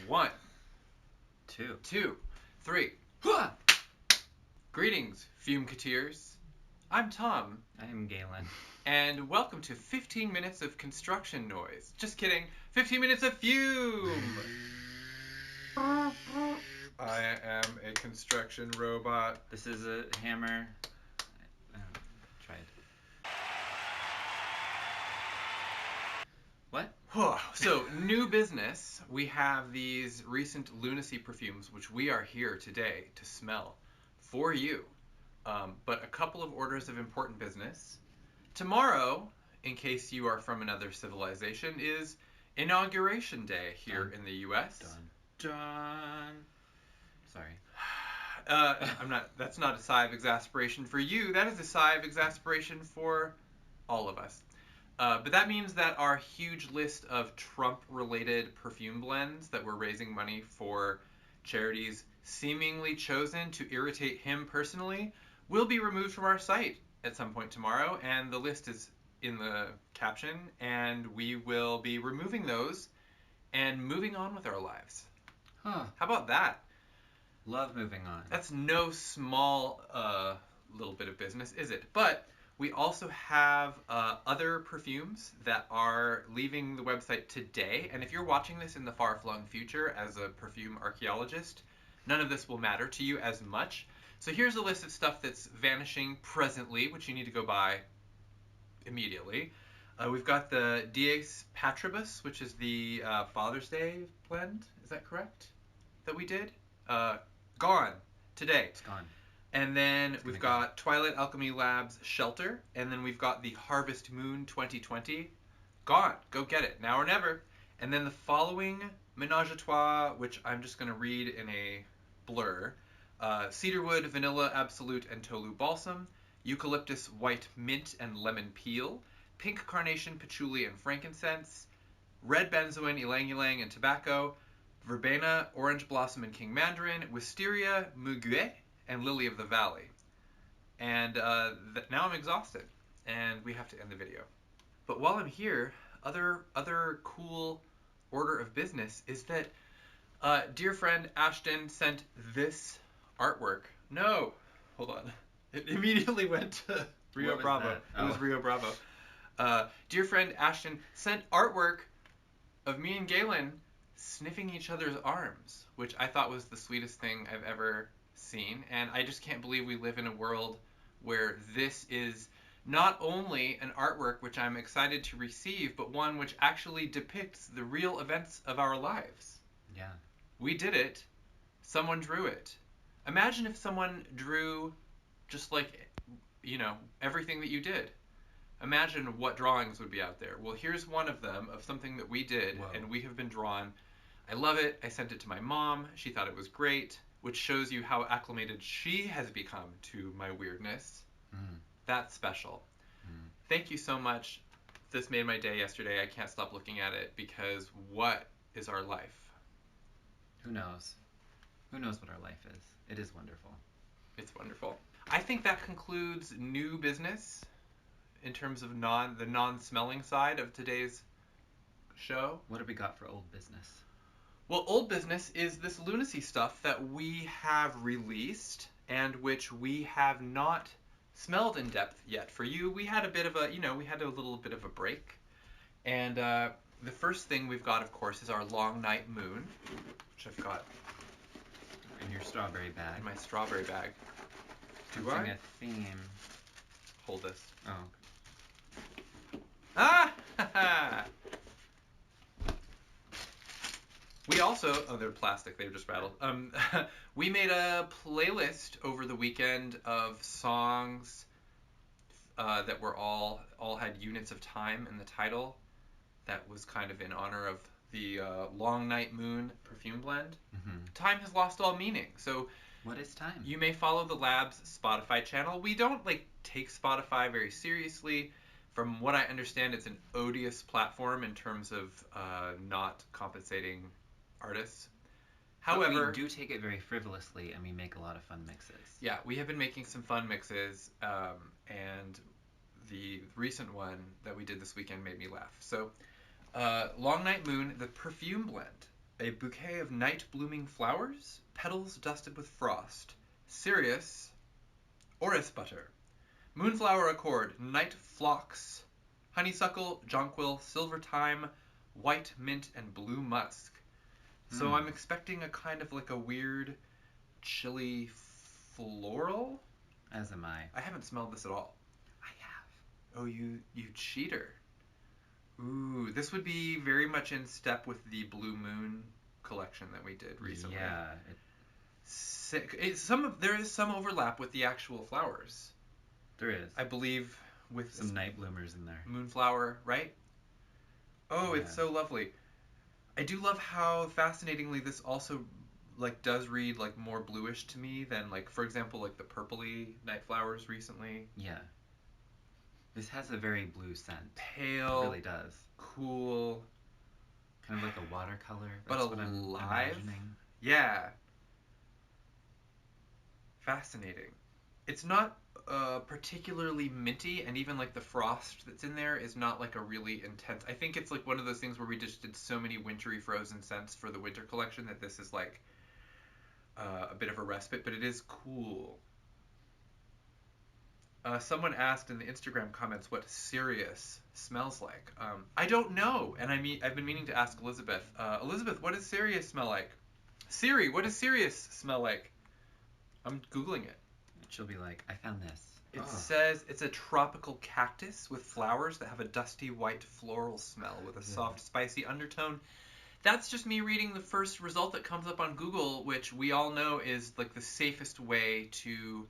1, Two. 2, 3. Greetings, fumeketeers. I'm Tom. I'm Galen. And welcome to 15 minutes of construction noise. Just kidding. 15 minutes of fume. I am a construction robot. This is a hammer. Try it. What? So, new business. We have these recent Lunacy perfumes, which we are here today to smell for you. But a couple of orders of important business. Tomorrow, in case you are from another civilization, is Inauguration Day here in the U.S. Dun. Sorry. That's not a sigh of exasperation for you. That is a sigh of exasperation for all of us. But that means that our huge list of Trump-related perfume blends that we're raising money for charities seemingly chosen to irritate him personally will be removed from our site at some point tomorrow, and the list is in the caption, and we will be removing those and moving on with our lives. Huh. How about that? Love moving on. That's no small little bit of business, is it? But we also have other perfumes that are leaving the website today, and if you're watching this in the far-flung future as a perfume archaeologist, none of this will matter to you as much. So here's a list of stuff that's vanishing presently, which you need to go buy immediately. We've got the Dies Patribus, which is the Father's Day blend. Is that correct? That we did? Gone today. It's gone. And then we've got Twilight Alchemy Labs Shelter, and then we've got the Harvest Moon 2020. Gone. Go get it. Now or never. And then the following Ménage trois, which I'm just going to read in a blur. Cedarwood, Vanilla Absolute, and Tolu Balsam. Eucalyptus White Mint and Lemon Peel. Pink Carnation, Patchouli, and Frankincense. Red Benzoin, Ylang Ylang, and Tobacco. Verbena, Orange Blossom, and King Mandarin. Wisteria, Muguet, and Lily of the Valley. And now I'm exhausted, and we have to end the video. But while I'm here, other cool order of business is that dear friend Ashton sent this artwork. No, hold on. It immediately went to Rio Bravo. It was Rio Bravo. Dear friend Ashton sent artwork of me and Galen sniffing each other's arms, which I thought was the sweetest thing I've ever seen, and I just can't believe we live in a world where this is not only an artwork which I'm excited to receive, but one which actually depicts the real events of our lives. Yeah. We did it. Someone drew it. Imagine if someone drew just like, everything that you did. Imagine what drawings would be out there. Well, here's one of them of something that we did. Whoa. And we have been drawn. I love it. I sent it to my mom. She thought it was great, which shows you how acclimated she has become to my weirdness. That's special. Thank you so much. This made my day yesterday. I can't stop looking at it because what is our life? Who knows? Who knows what our life is? It is wonderful. It's wonderful. I think that concludes new business in terms of the non-smelling side of today's show. What have we got for old business? Well, old business is this Lunacy stuff that we have released and which we have not smelled in depth yet. For you, we had a bit of we had a little bit of a break. And the first thing we've got, of course, is our Long Night Moon, which I've got in your strawberry bag. In my strawberry bag. Do I? A theme. Hold this. Oh. Ah! We also, they're plastic, they just rattled. We made a playlist over the weekend of songs that were all had units of time in the title. That was kind of in honor of the Long Night Moon perfume blend. Time has lost all meaning. So what is time? You may follow the Labs Spotify channel. We don't take Spotify very seriously. From what I understand, it's an odious platform in terms of not compensating artists. However, but we do take it very frivolously, and we make a lot of fun mixes. Yeah, we have been making some fun mixes, and the recent one that we did this weekend made me laugh. So, Long Night Moon, the perfume blend. A bouquet of night blooming flowers, petals dusted with frost. Sirius, orris butter. Moonflower accord, night phlox. Honeysuckle, jonquil, silver thyme, white mint, and blue musk. So I'm expecting a kind of like a weird chili floral. As am I. I haven't smelled this at all. I have. Oh, you cheater. Ooh, this would be very much in step with the Blue Moon collection that we did recently. Yeah. There is some overlap with the actual flowers. There is. I believe with some night bloomers in there. Moonflower, right? Oh, Yeah. It's so lovely. I do love how fascinatingly this also like does read like more bluish to me than like, for example, like the purpley night flowers recently. Yeah. This has a very blue scent. Pale. It really does. Cool. Kind of like a watercolor. But That's what I'm alive? imagining. Yeah. Fascinating. It's not particularly minty, and even like the frost that's in there is not like a really intense. I think it's like one of those things where we just did so many wintry frozen scents for the winter collection that this is like a bit of a respite, but it is cool. Someone asked in the Instagram comments what Sirius smells like. I don't know, and I've been meaning to ask Elizabeth. Elizabeth, what does Sirius smell like? Siri, what does Sirius smell like? I'm Googling it. She'll be like, I found this. It says it's a tropical cactus with flowers that have a dusty white floral smell with a soft, spicy undertone. That's just me reading the first result that comes up on Google, which we all know is like the safest way to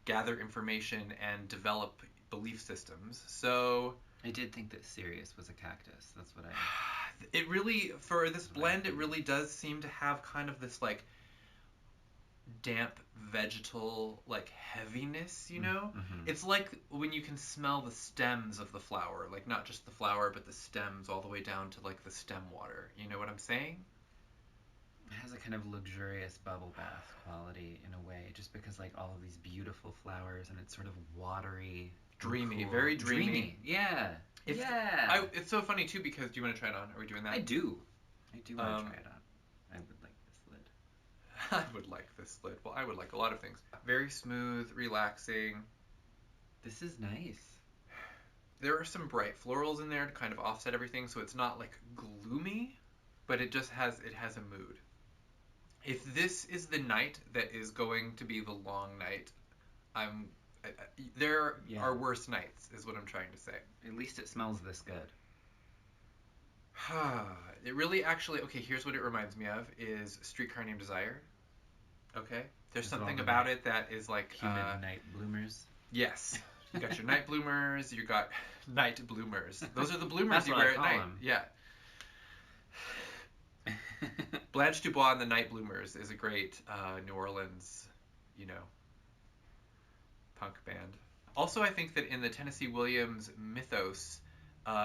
gather information and develop belief systems. So I did think that Sirius was a cactus. That's what I... It really, for this blend, it really does seem to have kind of this like damp vegetal like heaviness, you know? Mm-hmm. It's like when you can smell the stems of the flower, like not just the flower but the stems all the way down to like the stem water. You know what I'm saying? It has a kind of luxurious bubble bath quality in a way, just because like all of these beautiful flowers and it's sort of watery, Dreamy, cool. very dreamy. Yeah. It's so funny too because do you want to try it on? Are we doing that? I do want to try it on. I would like this lid. I would like this lid. Well, I would like a lot of things. Very smooth, relaxing. This is nice. There are some bright florals in there to kind of offset everything, so it's not like gloomy, but it has a mood. If this is the night that is going to be the long night, there are worse nights, is what I'm trying to say. At least it smells this good. It really actually, okay, here's what it reminds me of, is Streetcar Named Desire. Okay? There's something about it that is like... Humid night bloomers. Yes. You got your night bloomers, you got night bloomers. Those are the bloomers you wear at night. Yeah. Blanche Dubois and the Night Bloomers is a great New Orleans, punk band. Also, I think that in the Tennessee Williams mythos,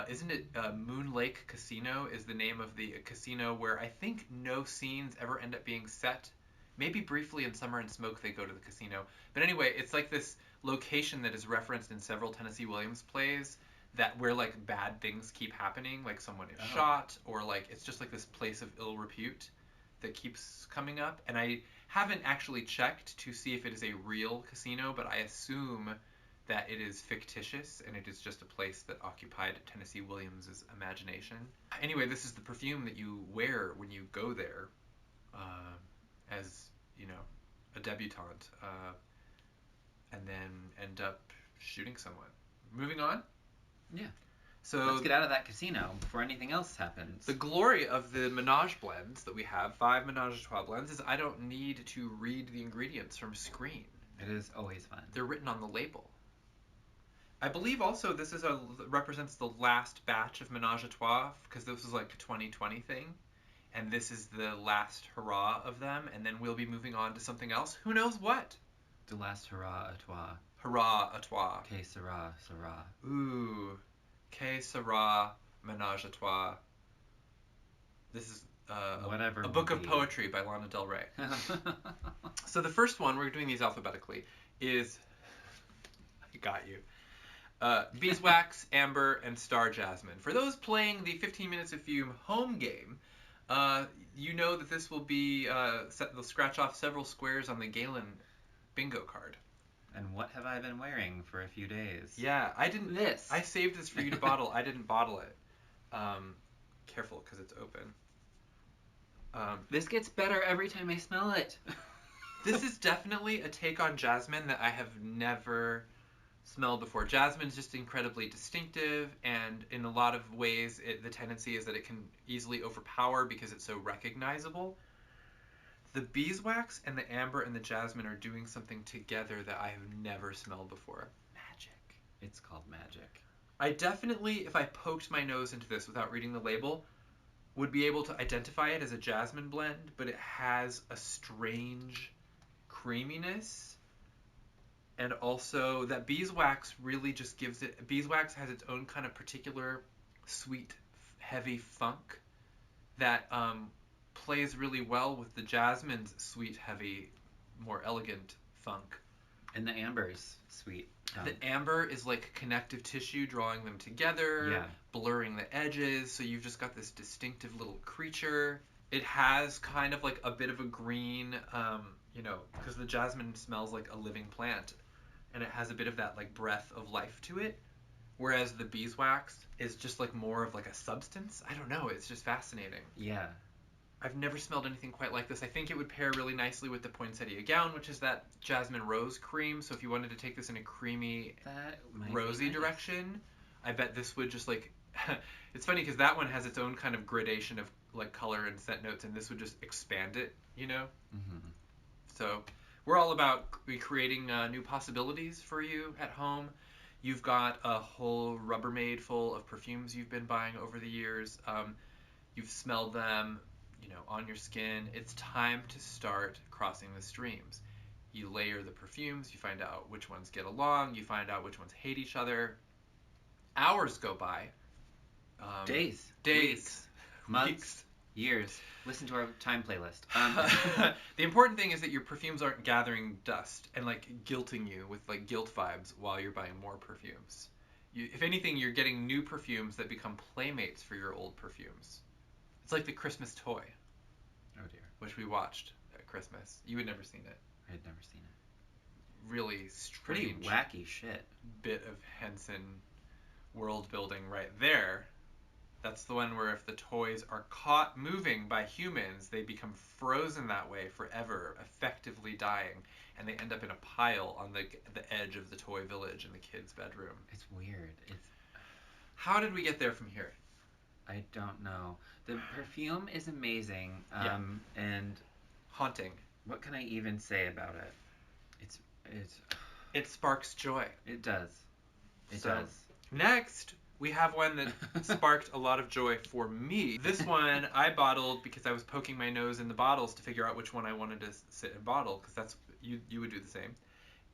isn't it Moon Lake Casino is the name of the casino where I think no scenes ever end up being set. Maybe briefly in Summer and Smoke they go to the casino. But anyway, it's like this location that is referenced in several Tennessee Williams plays where like bad things keep happening, like someone is shot, or like it's just like this place of ill repute that keeps coming up. And I haven't actually checked to see if it is a real casino, but I assume that it is fictitious and it is just a place that occupied Tennessee Williams' imagination. Anyway, this is the perfume that you wear when you go there as, a debutante, and then end up shooting someone. Moving on? Yeah. So let's get out of that casino before anything else happens. The glory of the Ménage blends that we have, 5 Ménage à Trois blends, is I don't need to read the ingredients from screen. It is always fun. They're written on the label. I believe also this represents the last batch of Ménage à Trois, because this was like a 2020 thing, and this is the last hurrah of them, and then we'll be moving on to something else. Who knows what? The last hurrah à trois. Hurrah à trois. Que sera, sera. Ooh. Que sera Ménage à Trois. This is a book of poetry by Lana Del Rey. So the first one, we're doing these alphabetically, is... I got you. Beeswax, Amber, and Star Jasmine. For those playing the 15 Minutes of Fume home game, You know that this will be, they'll scratch off several squares on the Galen bingo card. And what have I been wearing for a few days? Yeah, I didn't. This. I saved this for you to bottle. I didn't bottle it. Careful, because it's open. This gets better every time I smell it. This is definitely a take on jasmine that I have never smelled before. Jasmine is just incredibly distinctive, and in a lot of ways, the tendency is that it can easily overpower because it's so recognizable. The beeswax and the amber and the jasmine are doing something together that I have never smelled before. Magic. It's called magic. I definitely, if I poked my nose into this without reading the label, would be able to identify it as a jasmine blend, but it has a strange creaminess. And also that beeswax really just gives it, beeswax has its own kind of particular sweet, heavy funk that plays really well with the jasmine's sweet, heavy, more elegant funk. And the amber's sweet. The amber is like connective tissue drawing them together, blurring the edges, so you've just got this distinctive little creature. It has kind of like a bit of a green, because the jasmine smells like a living plant, and it has a bit of that like breath of life to it, whereas the beeswax is just like more of like a substance. I don't know, it's just fascinating. Yeah. I've never smelled anything quite like this. I think it would pair really nicely with the Poinsettia Gown, which is that jasmine rose cream. So if you wanted to take this in a creamy, rosy direction, I bet this would just like... It's funny because that one has its own kind of gradation of like color and scent notes, and this would just expand it, you know? Mm-hmm. So we're all about creating new possibilities for you at home. You've got a whole Rubbermaid full of perfumes you've been buying over the years. You've smelled them, on your skin. It's time to start crossing the streams. You layer the perfumes, you find out which ones get along, you find out which ones hate each other. Hours go by. Days. Weeks. Months. Years. Listen to our time playlist. The important thing is that your perfumes aren't gathering dust and like guilting you with like guilt vibes while you're buying more perfumes. If anything, you're getting new perfumes that become playmates for your old perfumes. It's like the Christmas toy. Oh dear. Which we watched at Christmas. You had never seen it. I had never seen it. Really strange. Pretty wacky shit. Bit of Henson world building right there. That's the one where if the toys are caught moving by humans, they become frozen that way forever, effectively dying, and they end up in a pile on the edge of the toy village in the kid's bedroom. It's weird. How did we get there from here? I don't know. The perfume is amazing, and haunting. What can I even say about it? It sparks joy. It does. It does. Next, we have one that sparked a lot of joy for me. This one I bottled because I was poking my nose in the bottles to figure out which one I wanted to sit and bottle, because that's you would do the same.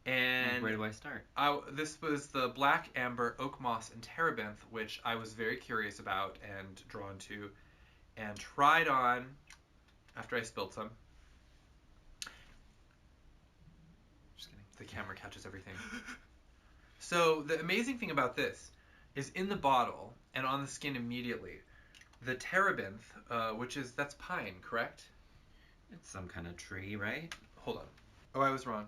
And where do I start? This was the Black Amber OAKMOSS and TEREBINTH, which I was very curious about and drawn to, and tried on after I spilled some. Just kidding. The camera catches everything. So the amazing thing about this is in the bottle and on the skin immediately, the TEREBINTH, that's pine, correct? It's some kind of tree, right? Hold on. Oh, I was wrong.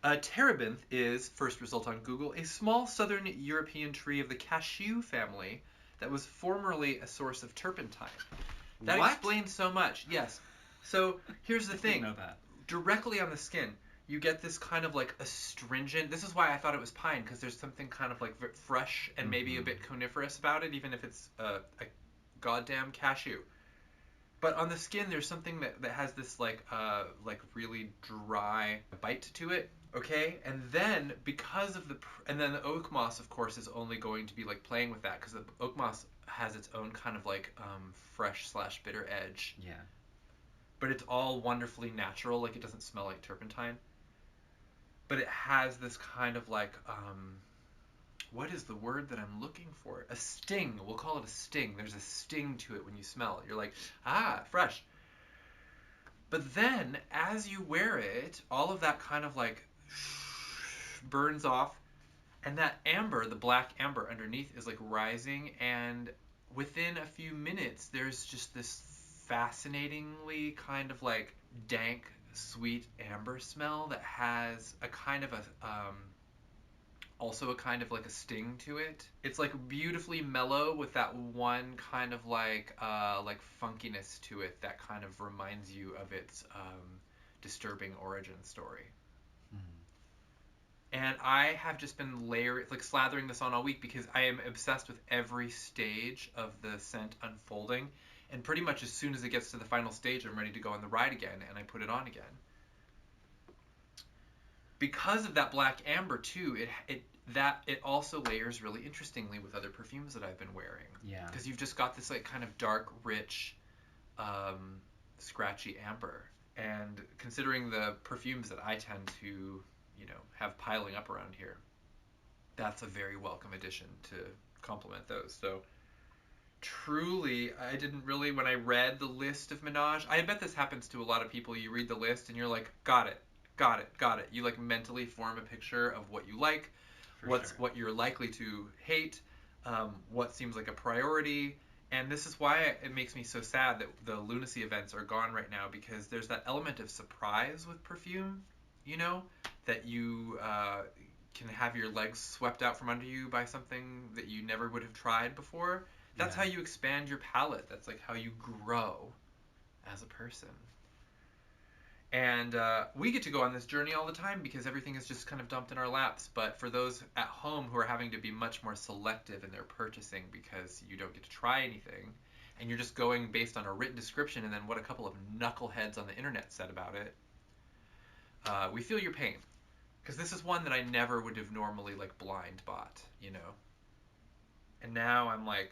Terebinth is, first result on Google, a small southern European tree of the cashew family that was formerly a source of turpentine. That explains so much. Yes. So here's the thing. I didn't know that. Directly on the skin, you get this kind of like astringent. This is why I thought it was pine, because there's something kind of like fresh and maybe a bit coniferous about it, even if it's a goddamn cashew. But on the skin, there's something that has this like really dry bite to it. Okay, and then because of the OAKMOSS, of course, is only going to be like playing with that, because the OAKMOSS has its own kind of like fresh/bitter edge. Yeah. But it's all wonderfully natural, like it doesn't smell like turpentine. But it has this kind of like what is the word that I'm looking for? A sting. We'll call it a sting. There's a sting to it when you smell it. You're like, fresh. But then as you wear it, all of that kind of like burns off, and that amber, the black amber underneath, is like rising, and within a few minutes there's just this fascinatingly kind of like dank, sweet amber smell that has a kind of a also a kind of like a sting to it. It's like beautifully mellow with that one kind of like funkiness to it that kind of reminds you of its disturbing origin story. And I have just been slathering this on all week because I am obsessed with every stage of the scent unfolding. And pretty much as soon as it gets to the final stage, I'm ready to go on the ride again, and I put it on again. Because of that black amber too, it also layers really interestingly with other perfumes that I've been wearing. Yeah. Because you've just got this like kind of dark, rich, scratchy amber. And considering the perfumes that I tend to, have piling up around here, that's a very welcome addition to complement those. So truly, I didn't really, when I read the list of Ménage, I bet this happens to a lot of people. You read the list and you're like, got it. You like mentally form a picture of what you like, what you're likely to hate, what seems like a priority. And this is why it makes me so sad that the Lunacy events are gone right now, because there's that element of surprise with perfume, that you can have your legs swept out from under you by something that you never would have tried before. That's how you expand your palate. That's like how you grow as a person. And we get to go on this journey all the time because everything is just kind of dumped in our laps. But for those at home who are having to be much more selective in their purchasing because you don't get to try anything, and you're just going based on a written description and then what a couple of knuckleheads on the internet said about it, we feel your pain. Because this is one that I never would have normally like blind bought, And now I'm like,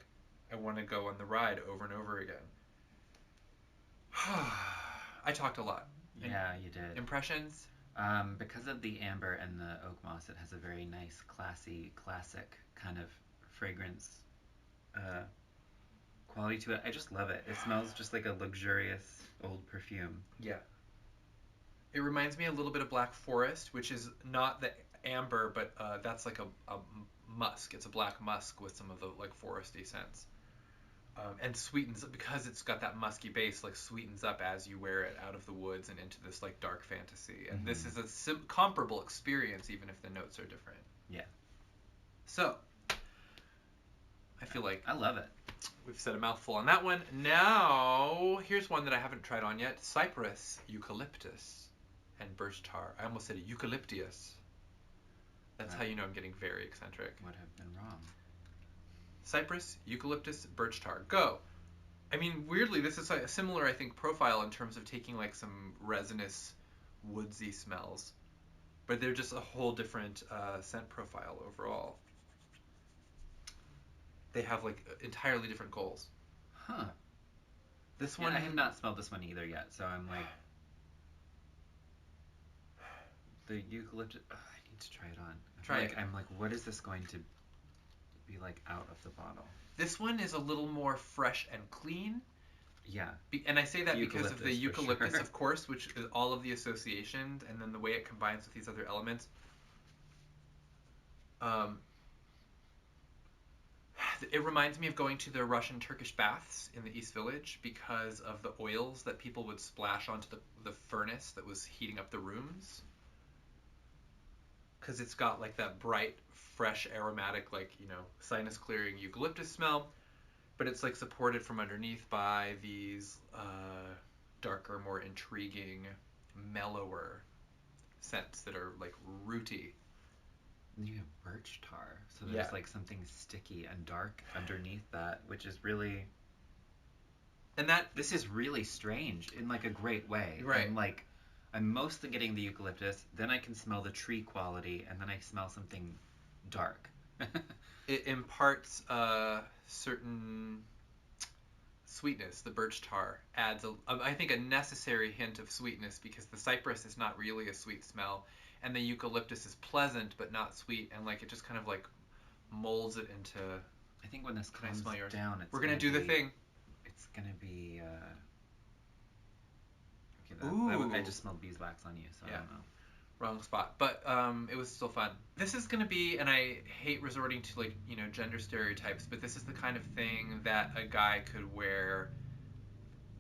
I want to go on the ride over and over again. I talked a lot. Yeah, you did. Impressions? Because of the amber and the oak moss, it has a very nice, classy, classic kind of fragrance quality to it. I just love it. It smells just like a luxurious old perfume. Yeah. It reminds me a little bit of Black Forest, which is not the amber, but that's like a musk. It's a black musk with some of the like foresty scents. And sweetens, because it's got that musky base, like sweetens up as you wear it out of the woods and into this like dark fantasy. And this is a comparable experience, even if the notes are different. Yeah. So, I feel like I love it. We've said a mouthful on that one. Now, here's one that I haven't tried on yet. Cypress, Eucalyptus, and Birch Tar. I almost said Eucalyptus. That's how you know I'm getting very eccentric. Would have been wrong. Cypress, Eucalyptus, Birch Tar. Go! I mean, weirdly, this is a similar, I think, profile in terms of taking like some resinous, woodsy smells. But they're just a whole different scent profile overall. They have like entirely different goals. Huh. This one... I have not smelled this one either yet, so I'm like... The eucalyptus... Oh, I need to try it on. I'm like, what is this going to be like out of the bottle? This one is a little more fresh and clean. Yeah. And I say that because of the eucalyptus, sure. Of course, which is all of the associations, and then the way it combines with these other elements. It reminds me of going to the Russian Turkish baths in the East Village because of the oils that people would splash onto the furnace that was heating up the rooms. Because it's got like that bright, fresh, aromatic, like, sinus clearing eucalyptus smell, but it's like supported from underneath by these darker, more intriguing, mellower scents that are like rooty. And you have birch tar, so there's like something sticky and dark underneath that, which is really... And this is really strange in like a great way. Right. I'm mostly getting the eucalyptus, then I can smell the tree quality, and then I smell something dark. It imparts a certain sweetness. The birch tar adds, I think, a necessary hint of sweetness, because the cypress is not really a sweet smell, and the eucalyptus is pleasant but not sweet, and like it just kind of like molds it into... I think when this comes down, we're gonna do the thing. It's gonna be... Ooh. I just smelled beeswax on you, so I don't know. Wrong spot, but it was still fun. This is gonna be, and I hate resorting to like gender stereotypes, but this is the kind of thing that a guy could wear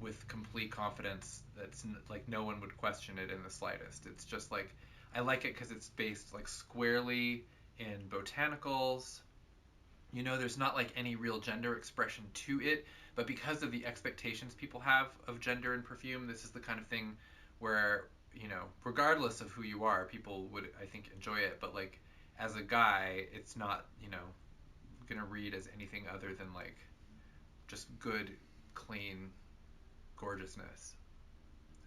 with complete confidence. That's like no one would question it in the slightest. It's just like I like it because it's based like squarely in botanicals. You know, there's not like any real gender expression to it, but because of the expectations people have of gender in perfume, this is the kind of thing where, you know, regardless of who you are, people would, I think, enjoy it. But like as a guy, it's not, you know, gonna read as anything other than like just good, clean gorgeousness.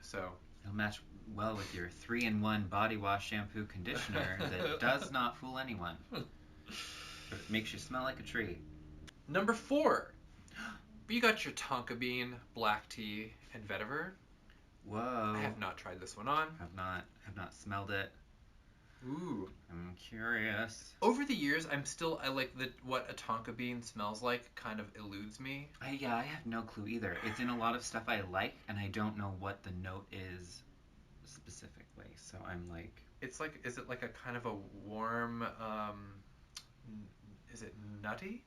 So it'll match well with your 3-in-1 body wash, shampoo, conditioner that does not fool anyone. But it makes you smell like a tree. Number 4, you got your tonka bean, black tea, and vetiver. Whoa. I have not tried this one on. Have not smelled it. Ooh. I'm curious. Over the years, I like what a tonka bean smells like kind of eludes me. I have no clue either. It's in a lot of stuff I like, and I don't know what the note is specifically. So I'm like... It's like, is it like a kind of a warm, is it nutty?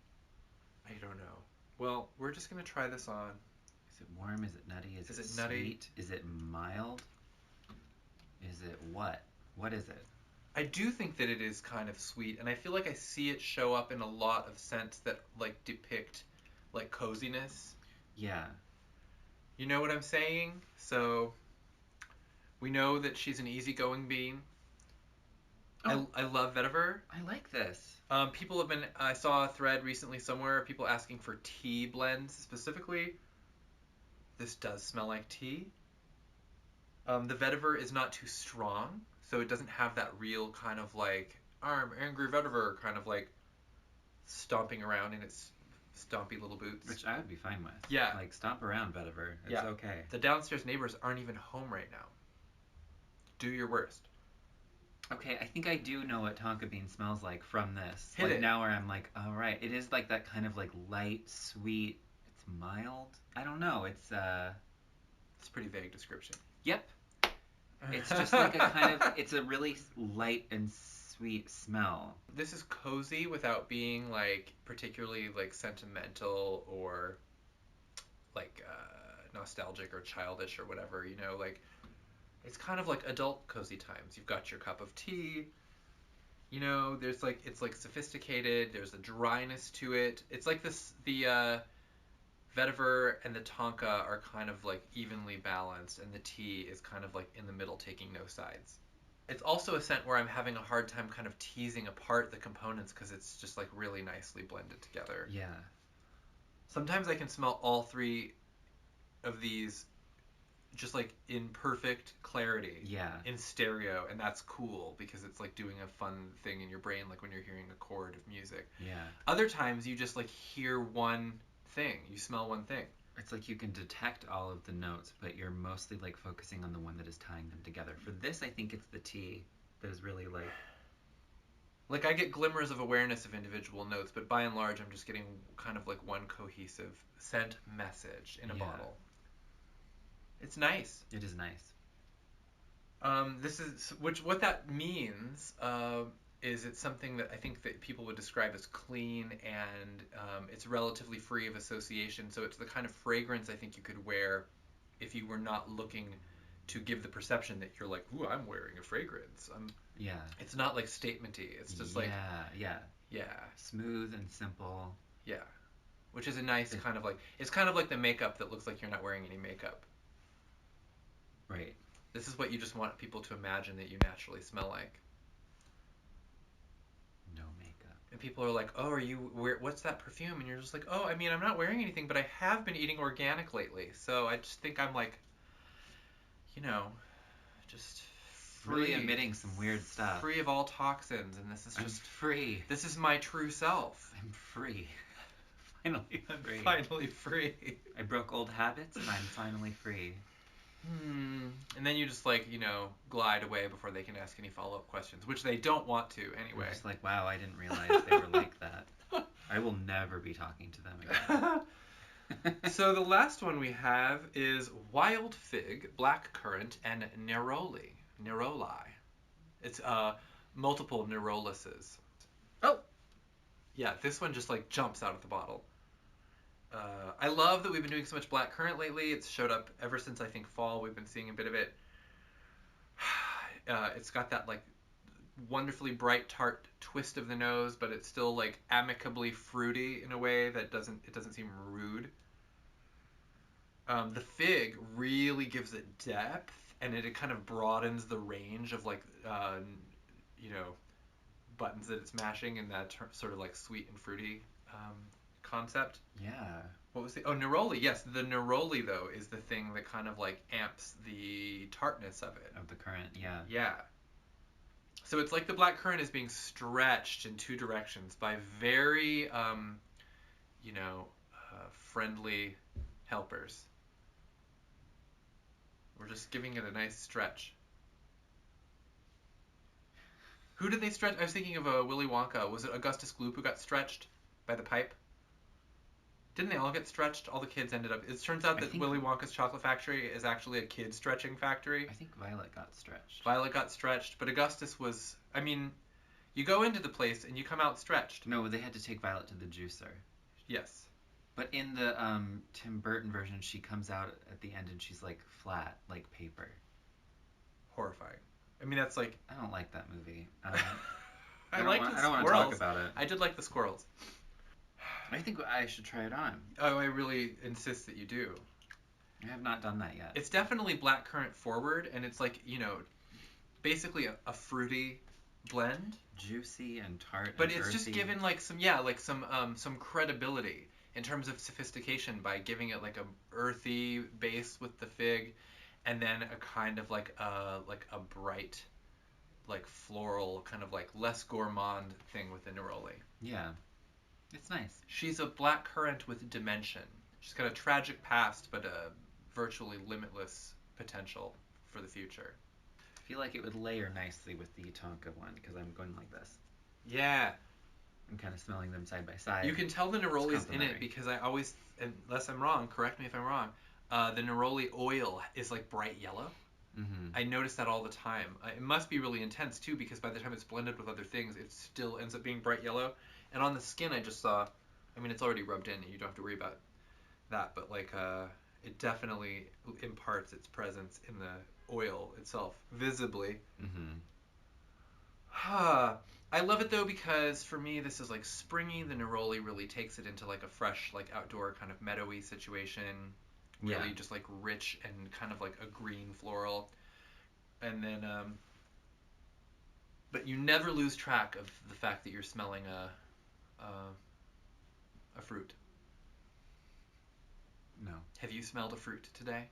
I don't know. Well, we're just going to try this on. Is it warm? Is it nutty? Is it nutty? Sweet? Is it mild? Is it what? What is it? I do think that it is kind of sweet, and I feel like I see it show up in a lot of scents that like depict like coziness. Yeah. You know what I'm saying? So we know that she's an easygoing bean. Oh. I love vetiver. I like this. People have been, I saw a thread recently somewhere, people asking for tea blends specifically. This does smell like tea. The vetiver is not too strong, so it doesn't have that real kind of like angry vetiver kind of like stomping around in its stompy little boots. Which I would be fine with. Yeah. Like stomp around vetiver. It's okay. The downstairs neighbors aren't even home right now. Do your worst. Okay, I think I do know what tonka bean smells like from this. Hit like it. Now where I'm like, all right, it is like that kind of like light, sweet. It's mild. I don't know. It's a pretty vague description. Yep. It's just like a kind of. It's a really light and sweet smell. This is cozy without being like particularly like sentimental or like nostalgic or childish or whatever. You know, like. It's kind of like adult cozy times. You've got your cup of tea. You know, there's like, it's like sophisticated. There's a dryness to it. It's like this, the vetiver and the tonka are kind of like evenly balanced, and the tea is kind of like in the middle, taking no sides. It's also a scent where I'm having a hard time kind of teasing apart the components because it's just like really nicely blended together. Yeah. Sometimes I can smell all 3 of these just like in perfect clarity. Yeah. In stereo, and that's cool because it's like doing a fun thing in your brain, like when you're hearing a chord of music. Yeah. Other times you just like hear one thing, you smell one thing. It's like you can detect all of the notes, but you're mostly like focusing on the one that is tying them together. For this, I think it's the tea that is really like I get glimmers of awareness of individual notes, but by and large I'm just getting kind of like one cohesive scent message in a bottle. It's nice. It is nice. This is what that means is it's something that I think that people would describe as clean, and it's relatively free of association. So it's the kind of fragrance I think you could wear if you were not looking to give the perception that you're like, ooh, I'm wearing a fragrance. Yeah. It's not like statement-y. It's just like yeah. Smooth and simple. Yeah. Which is a nice kind of like, it's kind of like the makeup that looks like you're not wearing any makeup. Right. This is what you just want people to imagine that you naturally smell like. No makeup. And people are like, oh, what's that perfume? And you're just like, oh, I mean, I'm not wearing anything, but I have been eating organic lately. So I just think I'm like, you know, just free. Really emitting some weird stuff. Free of all toxins, and this is just... I'm free. This is my true self. I'm free. Finally free. Finally free. I broke old habits, and I'm finally free. And then you just like, you know, glide away before they can ask any follow-up questions, which they don't want to anyway. You're just like, wow, I didn't realize they were like that. I will never be talking to them again. So the last one we have is Wild Fig, Blackcurrant, and Neroli. It's multiple nerolises. Oh! Yeah, this one just like jumps out of the bottle. I love that we've been doing so much blackcurrant lately. It's showed up ever since I think fall. We've been seeing a bit of it. It's got that like wonderfully bright tart twist of the nose, but it's still like amicably fruity in a way that doesn't seem rude. The fig really gives it depth, and it kind of broadens the range of like you know, buttons that it's mashing in that sort of like sweet and fruity concept. Yeah. What was the neroli? Yes, the neroli though is the thing that kind of like amps the tartness of it. Of the currant, yeah. Yeah. So it's like the blackcurrant is being stretched in two directions by very, you know, friendly helpers. We're just giving it a nice stretch. Who did they stretch? I was thinking of Willy Wonka. Was it Augustus Gloop who got stretched by the pipe? Didn't they all get stretched? All the kids ended up... It turns out that Willy Wonka's chocolate factory is actually a kid stretching factory. I think Violet got stretched. Violet got stretched, but Augustus was... I mean, you go into the place and you come out stretched. No, they had to take Violet to the juicer. Yes. But in the Tim Burton version, she comes out at the end and she's like flat, like paper. Horrifying. I mean, that's like... I don't like that movie. I don't want to talk about it. I did like the squirrels. I think I should try it on. Oh, I really insist that you do. I have not done that yet. It's definitely blackcurrant forward, and it's like, you know, basically a fruity blend. Juicy and tart. But and it's earthy. just given like some credibility in terms of sophistication by giving it like a earthy base with the fig, and then a kind of like a bright, like floral, kind of like less gourmand thing with the neroli. Yeah. It's nice. She's a blackcurrant with dimension. She's got a tragic past, but a virtually limitless potential for the future. I feel like it would layer nicely with the Tonka one, because I'm going like this. Yeah. I'm kind of smelling them side by side. You can tell the neroli's in it because I always, unless I'm wrong, correct me if I'm wrong, the neroli oil is like bright yellow. Mm-hmm. I notice that all the time. It must be really intense too, because by the time it's blended with other things, it still ends up being bright yellow. And on the skin, I just saw, I mean, it's already rubbed in, you don't have to worry about that, but like, it definitely imparts its presence in the oil itself, visibly. Mm-hmm. I love it though, because for me, this is like springy. The neroli really takes it into like a fresh, like outdoor kind of meadowy situation. Really just like rich and kind of like a green floral. And then, but you never lose track of the fact that you're smelling a fruit. No. Have you smelled a fruit today?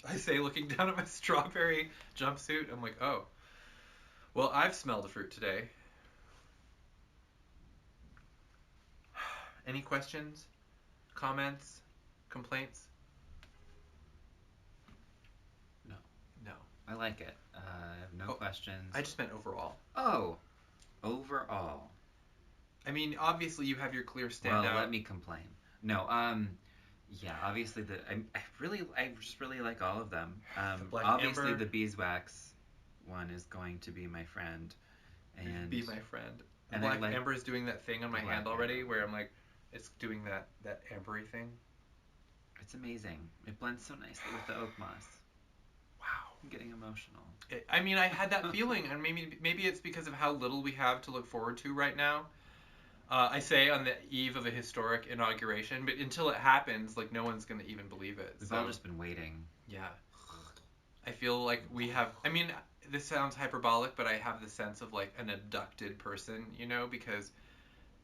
I say, looking down at my strawberry jumpsuit, I'm like, oh. Well, I've smelled a fruit today. Any questions? Comments? Complaints? No. No. I like it. I have no questions. I just meant overall. Oh. Overall. I mean, obviously you have your clear standout. Well, let me complain. No, yeah, obviously I just really like all of them. Obviously Amber. the beeswax one is going to be my friend. And be my friend. And Black like Amber is doing that thing on my Black hand already, Amber. where I'm like, it's doing that ambery thing. It's amazing. It blends so nicely with the OAKMOSS. Wow. I'm getting emotional. I mean, I had that feeling, and maybe it's because of how little we have to look forward to right now. I say on the eve of a historic inauguration, but until it happens, like, no one's going to even believe it. We've all just been waiting. Yeah. I feel like we have, I mean, this sounds hyperbolic, but I have the sense of, like, an abducted person, you know, because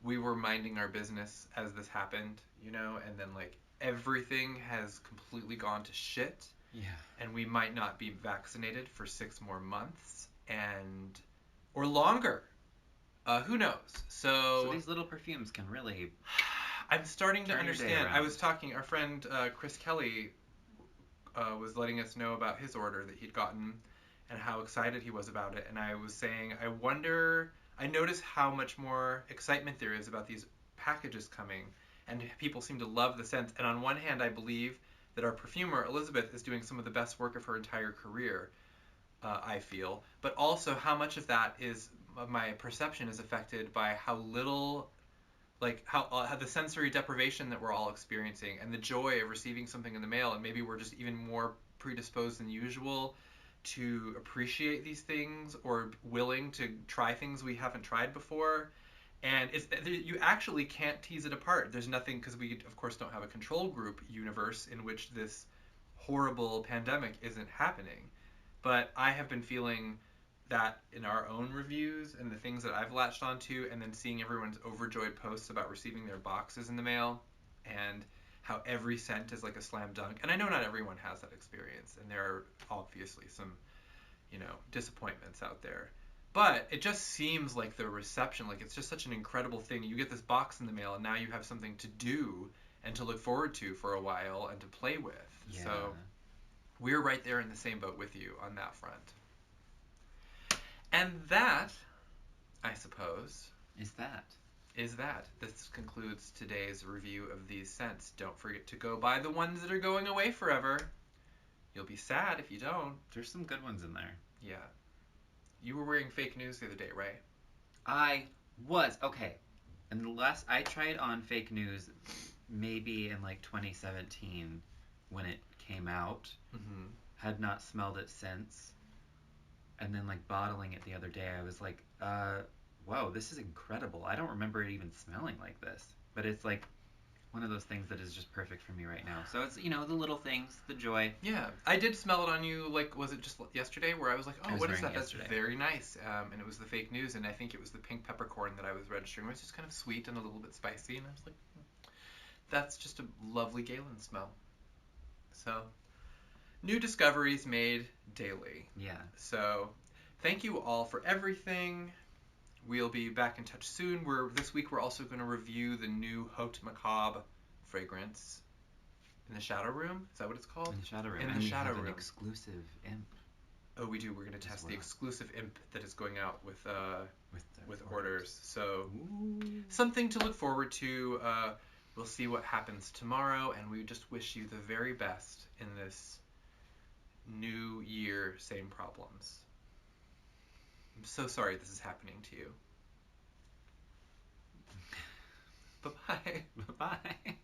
we were minding our business as this happened, you know, and then, like, everything has completely gone to shit. Yeah. And we might not be vaccinated for 6 more months, or longer. Who knows? So these little perfumes can really... I'm starting to turn your day understand. around. I was talking, our friend Chris Kelly was letting us know about his order that he'd gotten and how excited he was about it. And I was saying, I notice how much more excitement there is about these packages coming, and people seem to love the scents. And on one hand, I believe that our perfumer, Elizabeth, is doing some of the best work of her entire career, I feel. But also how much of that is, my perception is affected by how little, like how the sensory deprivation that we're all experiencing and the joy of receiving something in the mail, and maybe we're just even more predisposed than usual to appreciate these things or willing to try things we haven't tried before. And you actually can't tease it apart. There's nothing, because we of course don't have a control group universe in which this horrible pandemic isn't happening. But I have been feeling that in our own reviews and the things that I've latched onto, and then seeing everyone's overjoyed posts about receiving their boxes in the mail, and how every scent is like a slam dunk. And I know not everyone has that experience, and there are obviously some, disappointments out there. But it just seems like the reception, like it's just such an incredible thing. You get this box in the mail, and now you have something to do and to look forward to for a while and to play with. Yeah. So we're right there in the same boat with you on that front. And that, I suppose, is that. This concludes today's review of these scents. Don't forget to go buy the ones that are going away forever. You'll be sad if you don't. There's some good ones in there. Yeah. You were wearing fake news the other day, right? I was. Okay. And the last I tried on fake news maybe in like 2017 when it came out. Mm-hmm. Had not smelled it since. And then like bottling it the other day, I was like, whoa, this is incredible. I don't remember it even smelling like this. But it's like one of those things that is just perfect for me right now. So it's, the little things, the joy. Yeah. I did smell it on you, like, was it just yesterday, where I was like, oh, what is that? That's yesterday. very nice. And it was the fake news, and I think it was the pink peppercorn that I was registering. It was just kind of sweet and a little bit spicy, and I was like, that's just a lovely Galen smell. So, new discoveries made daily. Yeah. So, thank you all for everything. We'll be back in touch soon. This week we're also going to review the new Haute Macabre fragrance in the Shadow Room. Is that what it's called? In the Shadow Room. In the Shadow Room. Room. An exclusive imp. Oh, we do. We're going to test the exclusive imp that is going out with orders. So, something to look forward to. We'll see what happens tomorrow, and we just wish you the very best in this new year. Same problems. I'm so sorry this is happening to you. Bye-bye. Bye-bye.